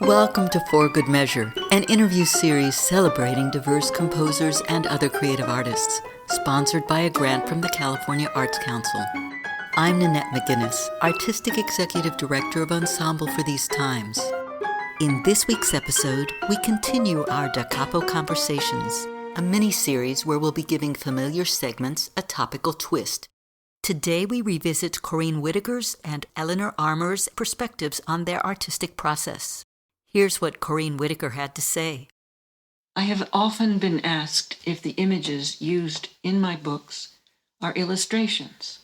Welcome to For Good Measure, an interview series celebrating diverse composers and other creative artists, sponsored by a grant from the California Arts Council. I'm Nanette McGuinness, Artistic Executive Director of Ensemble for these times. In this week's episode, we continue our Da Capo Conversations, a mini-series where we'll be giving familiar segments a topical twist. Today we revisit Corinne Whitaker's and Elinor Armour's perspectives on their artistic process. Here's what Corinne Whitaker had to say. I have often been asked if the images used in my books are illustrations.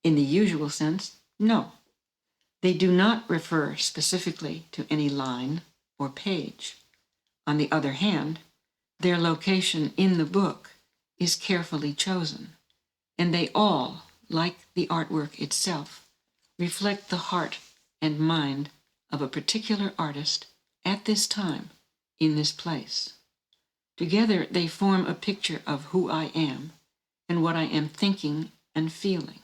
In the usual sense, no. They do not refer specifically to any line or page. On the other hand, their location in the book is carefully chosen, and they all, like the artwork itself, reflect the heart and mind of a particular artist at this time, in this place. Together, they form a picture of who I am and what I am thinking and feeling.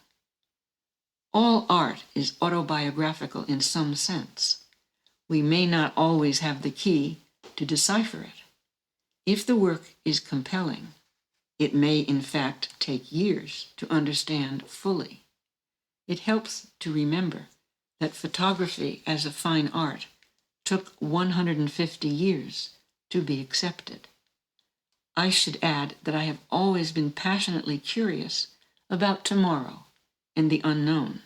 All art is autobiographical in some sense. We may not always have the key to decipher it. If the work is compelling, it may in fact take years to understand fully. It helps to remember that photography as a fine art took 150 years to be accepted. I should add that I have always been passionately curious about tomorrow and the unknown.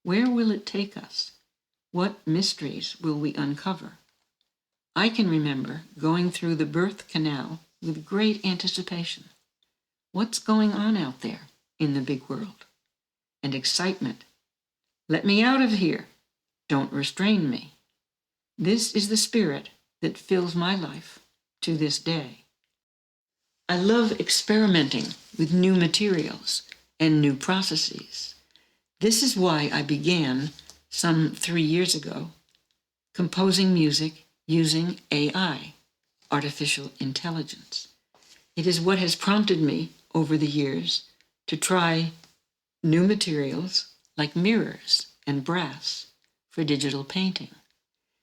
Where will it take us? What mysteries will we uncover? I can remember going through the birth canal with great anticipation. What's going on out there in the big world? And excitement. Let me out of here. Don't restrain me. This is the spirit that fills my life to this day. I love experimenting with new materials and new processes. This is why I began, some 3 years ago, composing music using AI, artificial intelligence. It is what has prompted me over the years to try new materials like mirrors and brass for digital painting.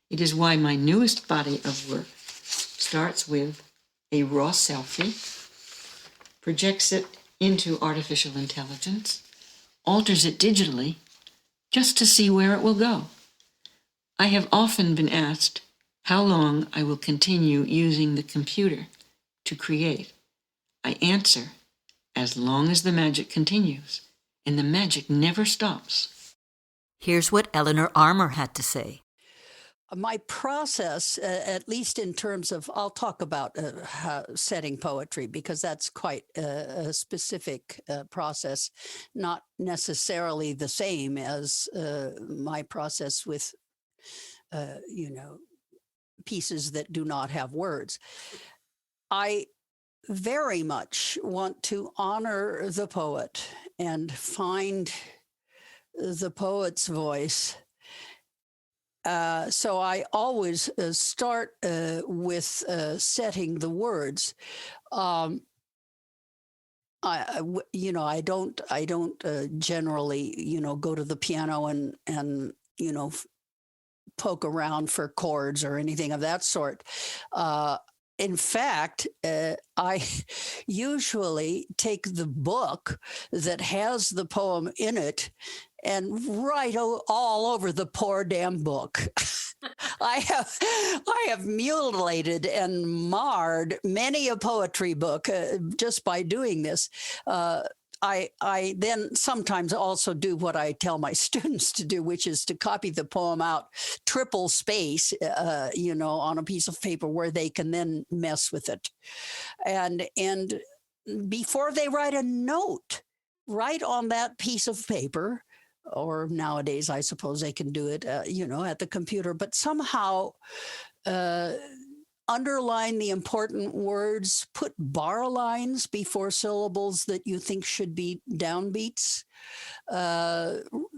It is why my newest body of work starts with a raw selfie, projects it into artificial intelligence, alters it digitally, just to see where it will go. I have often been asked how long I will continue using the computer to create. I answer, as long as the magic continues, and the magic never stops. Here's what Elinor Armour had to say. My process, at least in terms of, I'll talk about setting poetry because that's quite a specific process, not necessarily the same as my process with, pieces that do not have words. I very much want to honor the poet and find the poet's voice. So I always start with setting the words. I don't generally, go to the piano and poke around for chords or anything of that sort. In fact, I usually take the book that has the poem in it and write all over the poor damn book. I have mutilated and marred many a poetry book just by doing this. I then sometimes also do what I tell my students to do, which is to copy the poem out triple space, on a piece of paper where they can then mess with it. And before they write a note, write on that piece of paper, or nowadays I suppose they can do it, at the computer, but somehow underline the important words, put bar lines before syllables that you think should be downbeats,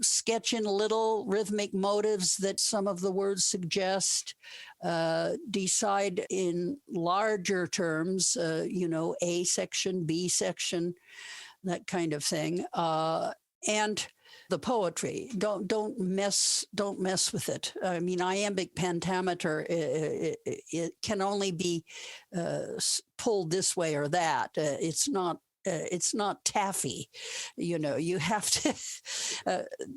sketch in little rhythmic motives that some of the words suggest, decide in larger terms, A section, B section, that kind of thing. and the poetry. Don't mess with it. I mean, iambic pentameter, it can only be pulled this way or that. It's not taffy. You have to,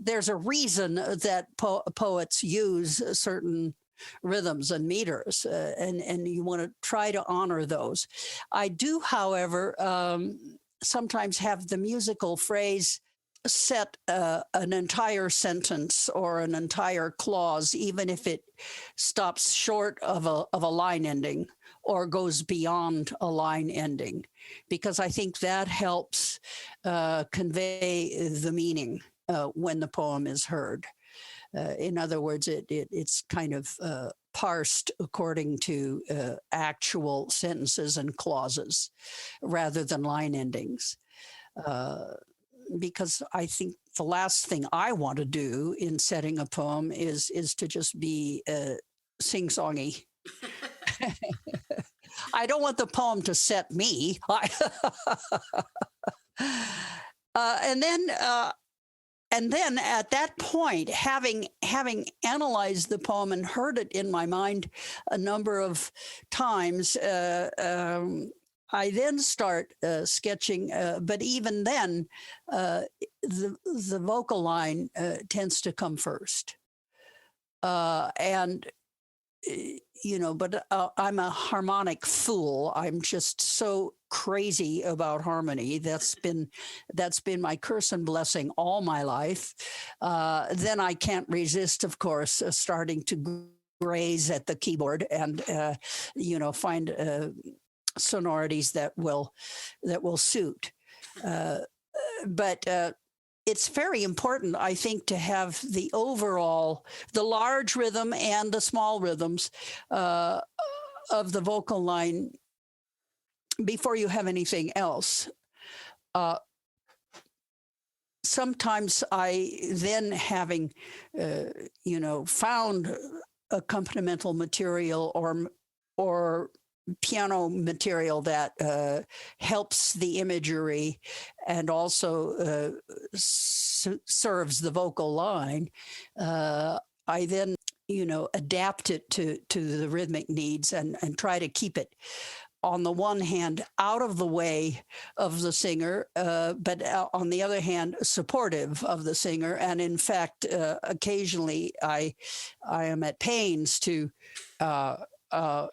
there's a reason that poets use certain rhythms and meters, and you want to try to honor those. I do, however, sometimes have the musical phrase set an entire sentence or an entire clause, even if it stops short of a line ending or goes beyond a line ending, because I think that helps convey the meaning when the poem is heard. In other words, it's kind of parsed according to actual sentences and clauses rather than line endings. Because I think the last thing I want to do in setting a poem is to just be sing-songy. I don't want the poem to set me. And then at that point, having analyzed the poem and heard it in my mind a number of times, I then start sketching, but even then, the vocal line tends to come first. But I'm a harmonic fool. I'm just so crazy about harmony. That's been my curse and blessing all my life. Then I can't resist, of course, starting to graze at the keyboard and find sonorities that will suit. But it's very important, I think, to have the large rhythm and the small rhythms of the vocal line before you have anything else. Sometimes I then, having found accompanimental material or piano material that helps the imagery and also serves the vocal line, I then adapt it to the rhythmic needs and try to keep it, on the one hand, out of the way of the singer, but on the other hand, supportive of the singer. And in fact, occasionally I am at pains to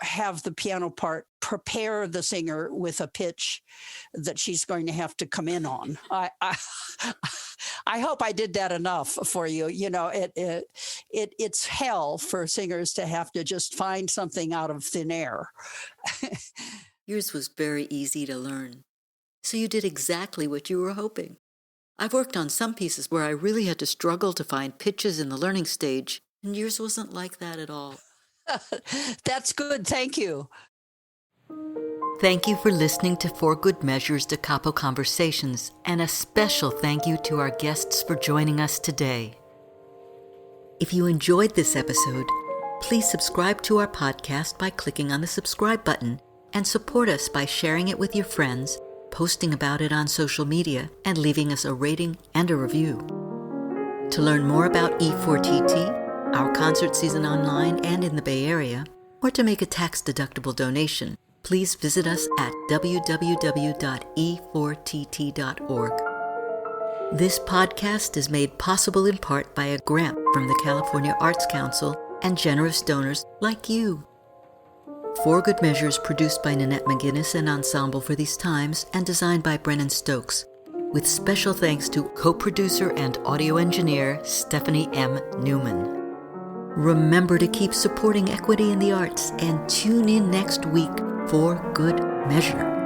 have the piano part prepare the singer with a pitch that she's going to have to come in on. I hope I did that enough for you. It's hell for singers to have to just find something out of thin air. Yours was very easy to learn. So you did exactly what you were hoping. I've worked on some pieces where I really had to struggle to find pitches in the learning stage, and yours wasn't like that at all. That's good. Thank you. Thank you for listening to For Good Measures Da Capo Conversations, and a special thank you to our guests for joining us today. If you enjoyed this episode, please subscribe to our podcast by clicking on the subscribe button, and support us by sharing it with your friends, posting about it on social media, and leaving us a rating and a review. To learn more about E4TT, our concert season online and in the Bay Area, or to make a tax-deductible donation, please visit us at www.e4tt.org. This podcast is made possible in part by a grant from the California Arts Council and generous donors like you. For Good Measures produced by Nanette McGuinness and Ensemble for These Times and designed by Brennan Stokes, with special thanks to co-producer and audio engineer Stephanie M. Neumann. Remember to keep supporting equity in the arts and tune in next week for Good Measure.